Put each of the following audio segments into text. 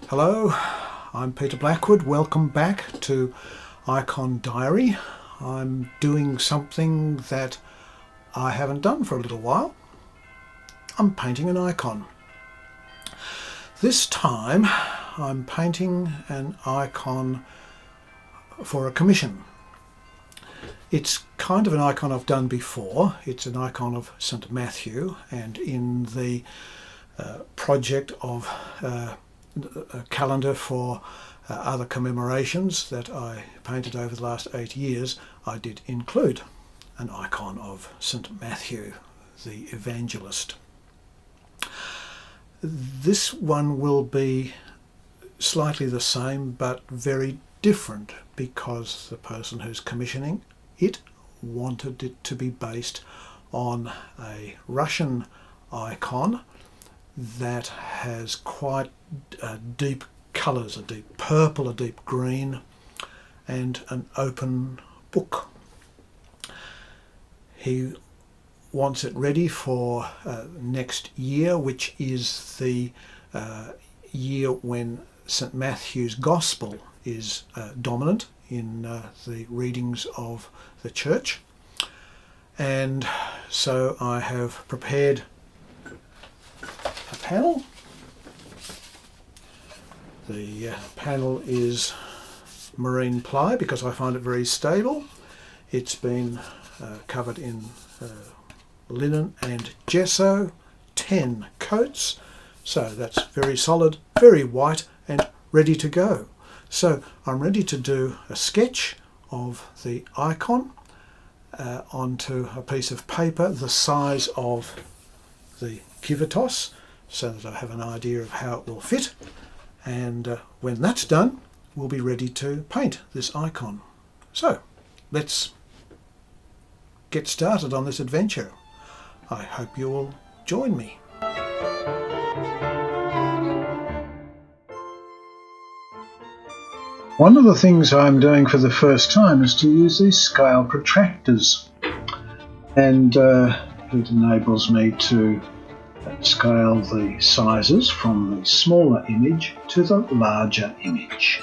Hello, I'm Peter Blackwood. Welcome back to Icon Diary. I'm doing something that I haven't done for a little while. I'm painting an icon. This time I'm painting an icon for a commission. It's kind of an icon I've done before. It's an icon of St. Matthew, and in the project of a calendar for other commemorations that I painted over the last 8 years, I did include an icon of St. Matthew, the evangelist. This one will be slightly the same but very different because the person who's commissioning it wanted it to be based on a Russian icon that has quite deep colours, a deep purple, a deep green, and an open book. He wants it ready for next year, which is the year when St. Matthew's Gospel is dominant in the readings of the church. And so I have prepared a panel. The panel is marine ply because I find it very stable. It's been covered in linen and gesso, 10 coats, so that's very solid, very white and ready to go. So I'm ready to do a sketch of the icon onto a piece of paper the size of the kivitos, so that I have an idea of how it will fit, and when that's done we'll be ready to paint this icon. So let's get started on this adventure. I hope you will join me. One of the things I'm doing for the first time is to use these scale protractors, and it enables me to scale the sizes from the smaller image to the larger image.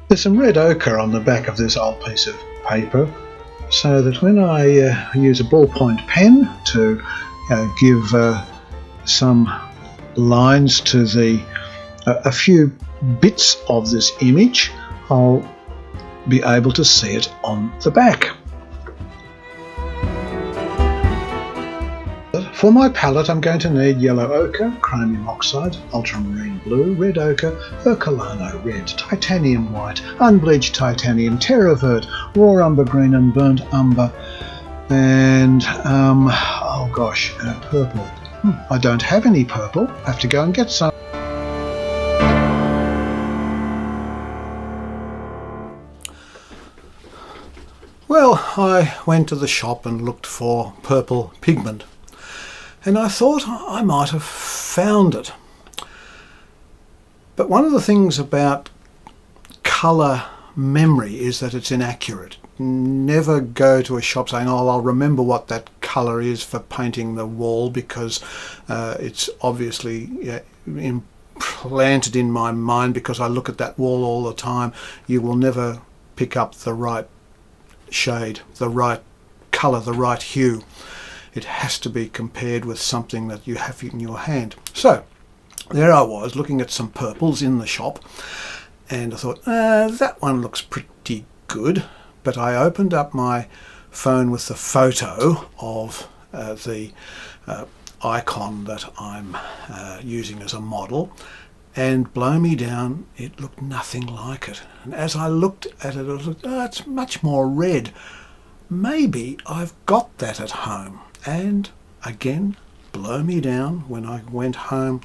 There's some red ochre on the back of this old piece of paper, so that when I use a ballpoint pen to give some lines to a few bits of this image, I'll be able to see it on the back. For my palette I'm going to need yellow ochre, chromium oxide, ultramarine blue, red ochre, Herculano red, titanium white, unbleached titanium, terra vert, raw umber green and burnt umber, and purple. I don't have any purple, I have to go and get some. Well, I went to the shop and looked for purple pigment, and I thought I might have found it. But one of the things about colour memory is that it's inaccurate. Never go to a shop saying, oh, I'll remember what that colour is for painting the wall, because it's obviously implanted in my mind because I look at that wall all the time. You will never pick up the right shade, the right colour, the right hue. It has to be compared with something that you have in your hand. So there I was looking at some purples in the shop, and I thought, that one looks pretty good. But I opened up my phone with the photo of the icon that I'm using as a model, and blow me down, it looked nothing like it. And as I looked at it, I looked, oh, it's much more red. Maybe I've got that at home. And again, blow me down, when I went home,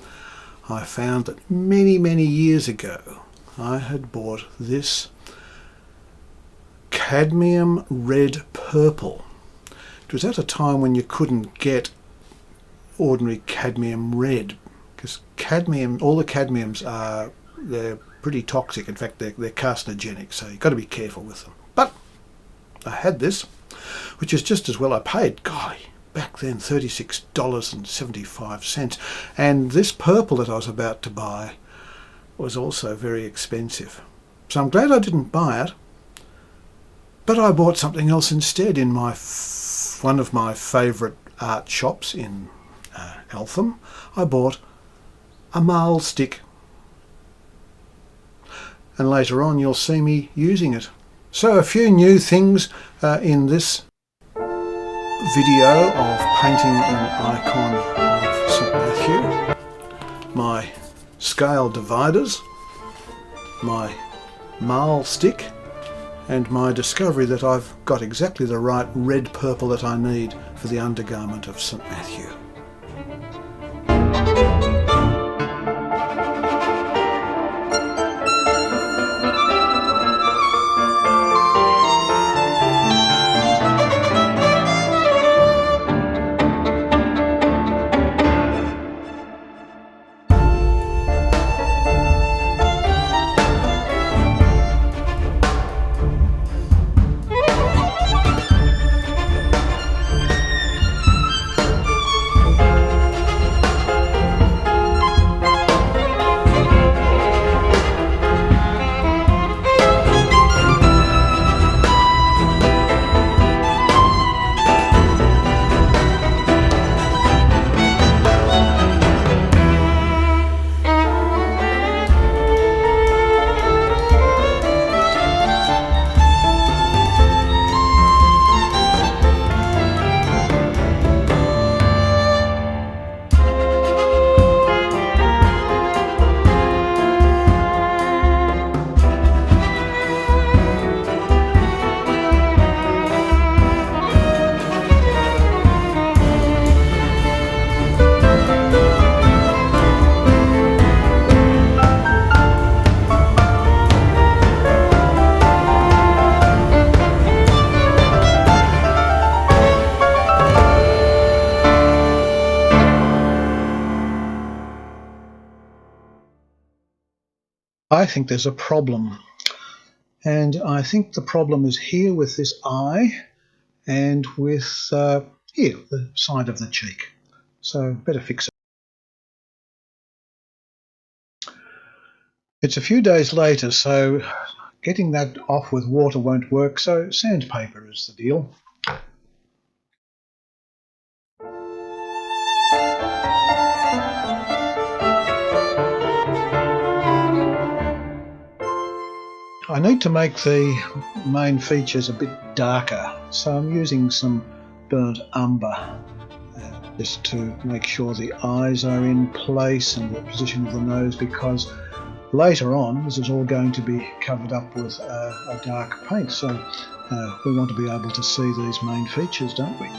I found that many, many years ago, I had bought this cadmium red purple. It was at a time when you couldn't get ordinary cadmium red, because cadmium, all the cadmiums they're pretty toxic. In fact, they're carcinogenic, so you've got to be careful with them. But I had this, which is just as well. I paid, golly, back then $36.75, and this purple that I was about to buy was also very expensive. So I'm glad I didn't buy it, but I bought something else instead in my one of my favourite art shops in Eltham. I bought a Mahl stick, and later on you'll see me using it. So a few new things in this video of painting an icon of St Matthew. My scale dividers, my Mahl stick, and my discovery that I've got exactly the right red purple that I need for the undergarment of St Matthew. I think there's a problem, and I think the problem is here with this eye and with here, the side of the cheek. So better fix it. It's a few days later, so getting that off with water won't work, so sandpaper is the deal. I need to make the main features a bit darker, so I'm using some burnt umber just to make sure the eyes are in place and the position of the nose, because later on this is all going to be covered up with a dark paint, so we want to be able to see these main features, don't we?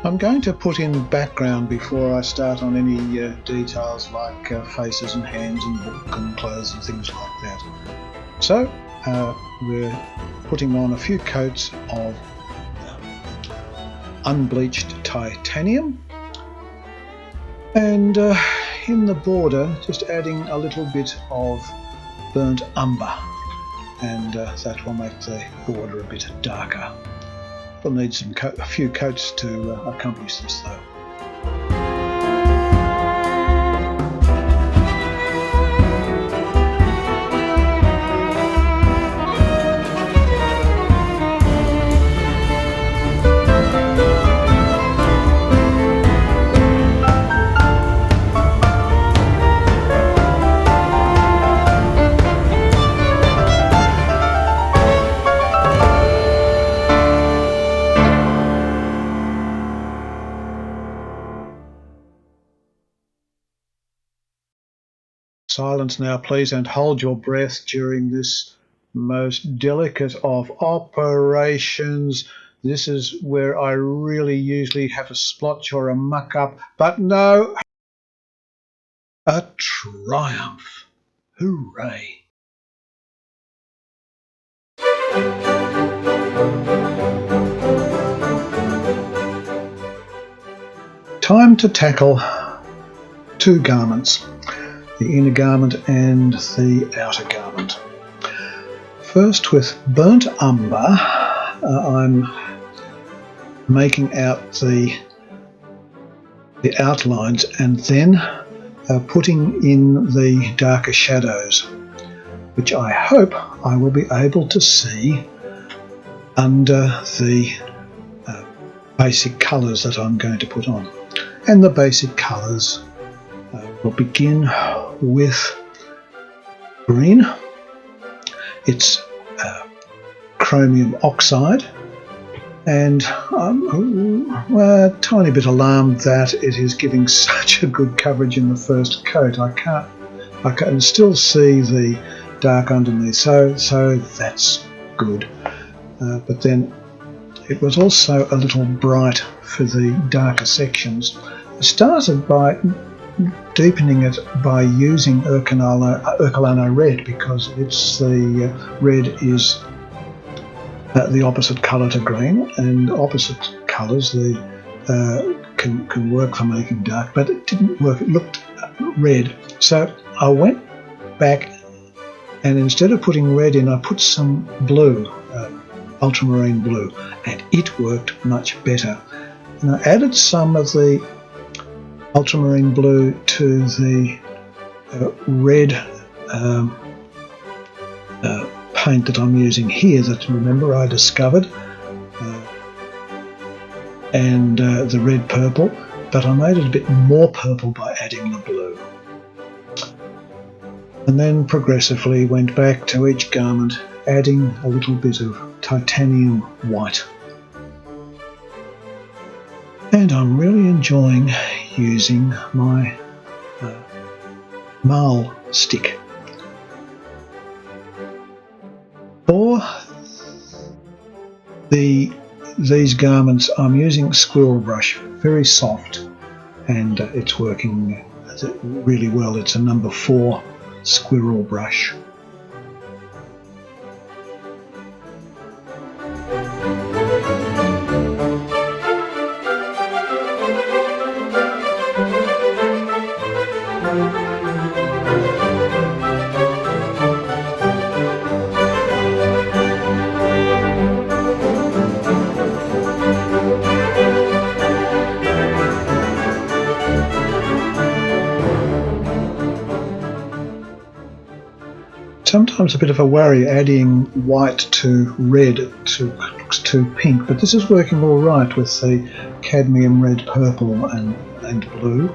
I'm going to put in background before I start on any details like faces and hands and book and clothes and things like that. So we're putting on a few coats of unbleached titanium, and in the border just adding a little bit of burnt umber, and that will make the border a bit darker. We'll need a few coats to accomplish this though. Silence now, please, and hold your breath during this most delicate of operations. This is where I really usually have a splotch or a muck up, but no, a triumph. Hooray. Time to tackle two garments, the inner garment and the outer garment. First, with burnt umber, I'm making out the outlines and then putting in the darker shadows, which I hope I will be able to see under the basic colours that I'm going to put on. And the basic colours will begin with green. It's chromium oxide, and I'm a tiny bit alarmed that it is giving such a good coverage in the first coat. I can still see the dark underneath, so that's good. But then it was also a little bright for the darker sections. I started by deepening it by using Ercolano red, because it's the red is the opposite colour to green, and opposite colours can work for making dark, but it didn't work. It looked red, so I went back and instead of putting red in, I put some blue, ultramarine blue, and it worked much better. And I added some of the ultramarine blue to the red paint that I'm using here, that, remember, I discovered, and the red purple, but I made it a bit more purple by adding the blue. And then progressively went back to each garment, adding a little bit of titanium white. And I'm really enjoying using my Mahl stick. For these garments, I'm using squirrel brush, very soft, and it's working really well. It's a number 4 squirrel brush. Sometimes a bit of a worry adding white to red, looks too pink, but this is working all right with the cadmium red, purple and blue,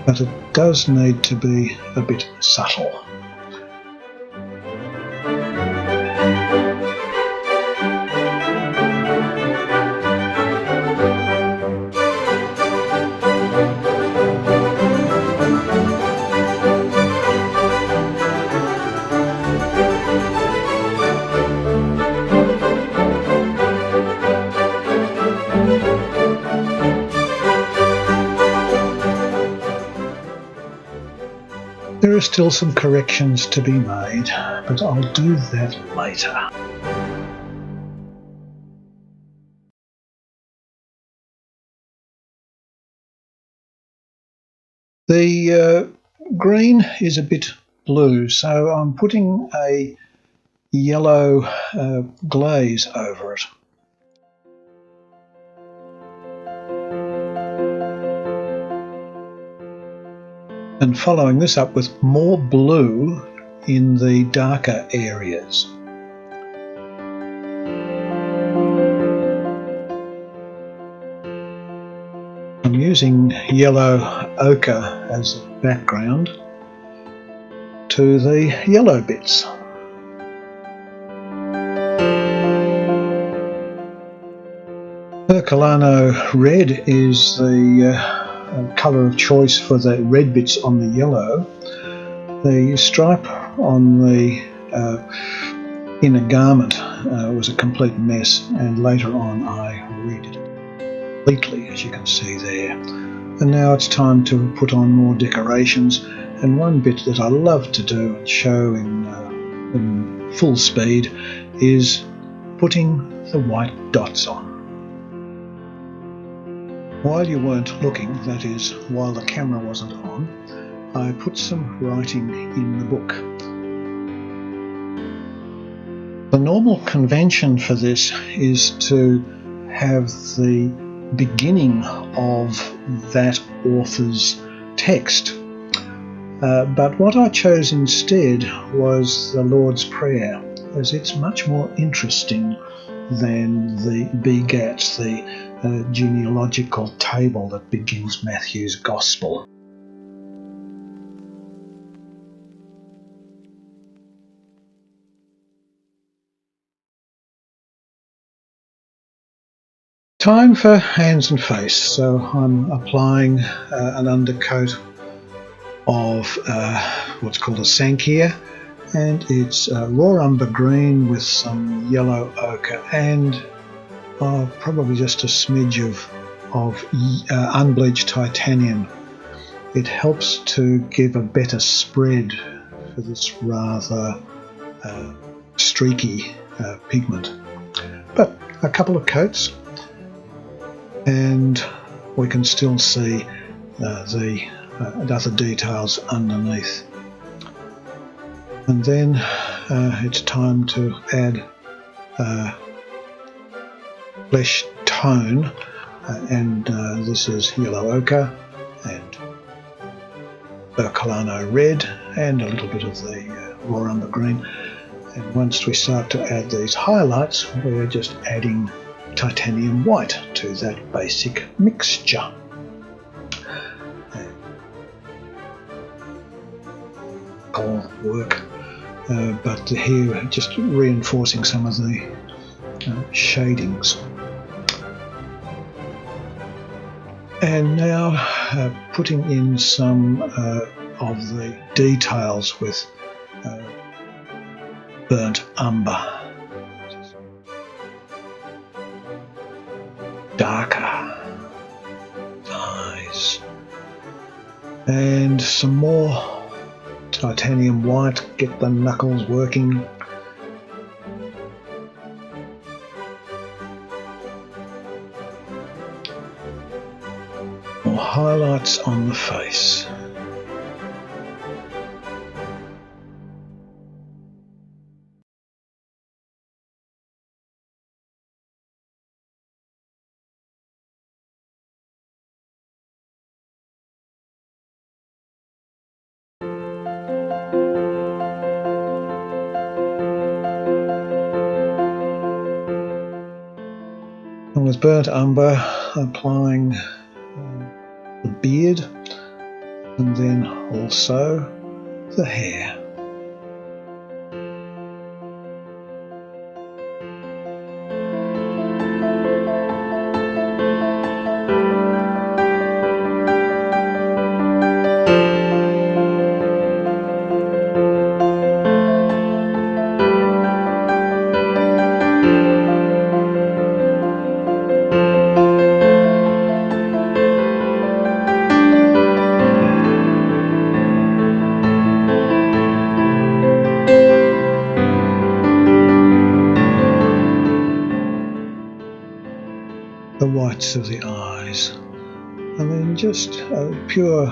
but it does need to be a bit subtle. There are still some corrections to be made, but I'll do that later. The green is a bit blue, so I'm putting a yellow glaze over it. And following this up with more blue in the darker areas. I'm using yellow ochre as a background to the yellow bits. Ercolano red is the colour of choice for the red bits on the yellow, The stripe on the inner garment was a complete mess, and later on I redid it completely, as you can see there. And now it's time to put on more decorations, and one bit that I love to do and show in full speed is putting the white dots on. While you weren't looking, that is, while the camera wasn't on, I put some writing in the book. The normal convention for this is to have the beginning of that author's text. But what I chose instead was the Lord's Prayer, as it's much more interesting than the begat, the genealogical table that begins Matthew's Gospel. Time for hands and face, so I'm applying an undercoat of what's called a Sankia, and it's raw umber green with some yellow ochre and probably just a smidge of unbleached titanium. It helps to give a better spread for this rather streaky pigment. But a couple of coats and we can still see the other details underneath. And then it's time to add flesh tone, and this is yellow ochre and Herculano red and a little bit of the raw umber green. And once we start to add these highlights, we're just adding titanium white to that basic mixture. All work, but here just reinforcing some of the shadings. And now putting in some of the details with burnt umber. Darker eyes. And some more titanium white, get the knuckles working. More highlights on the face. And with burnt umber, applying the beard and then also the hair. The whites of the eyes, and then just pure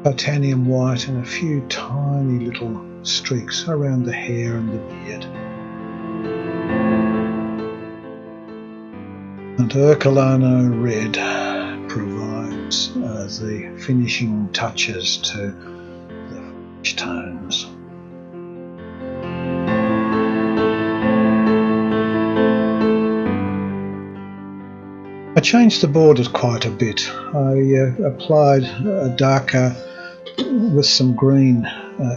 titanium white and a few tiny little streaks around the hair and the beard. And Herculano red provides the finishing touches to the flesh tones. I changed the borders quite a bit. I applied a darker with some green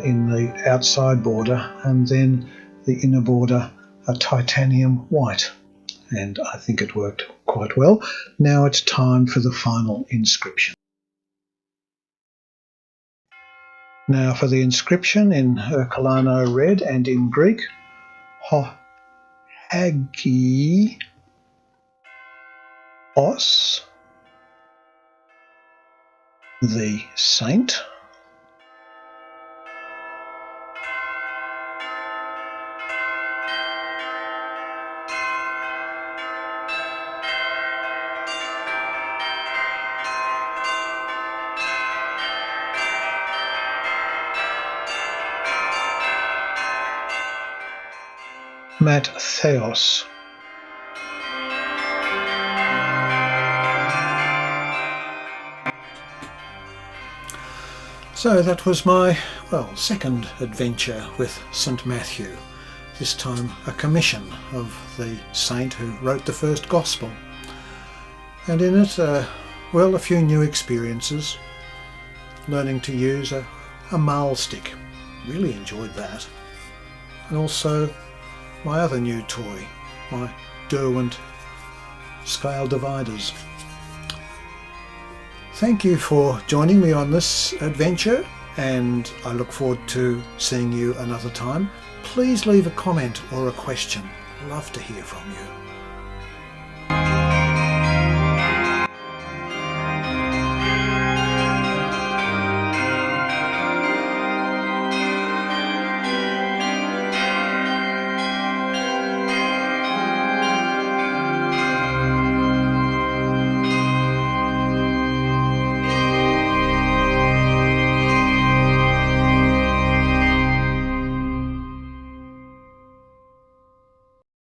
in the outside border, and then the inner border a titanium white, and I think it worked quite well. Now it's time for the final inscription. Now for the inscription in Herculano red and in Greek, Ho Hagios the saint. Mattheos. So that was my, second adventure with St. Matthew, this time a commission of the saint who wrote the first gospel. And in it, a few new experiences, learning to use a Mahl stick, really enjoyed that, and also my other new toy, my Derwent scale dividers. Thank you for joining me on this adventure, and I look forward to seeing you another time. Please leave a comment or a question. Love to hear from you.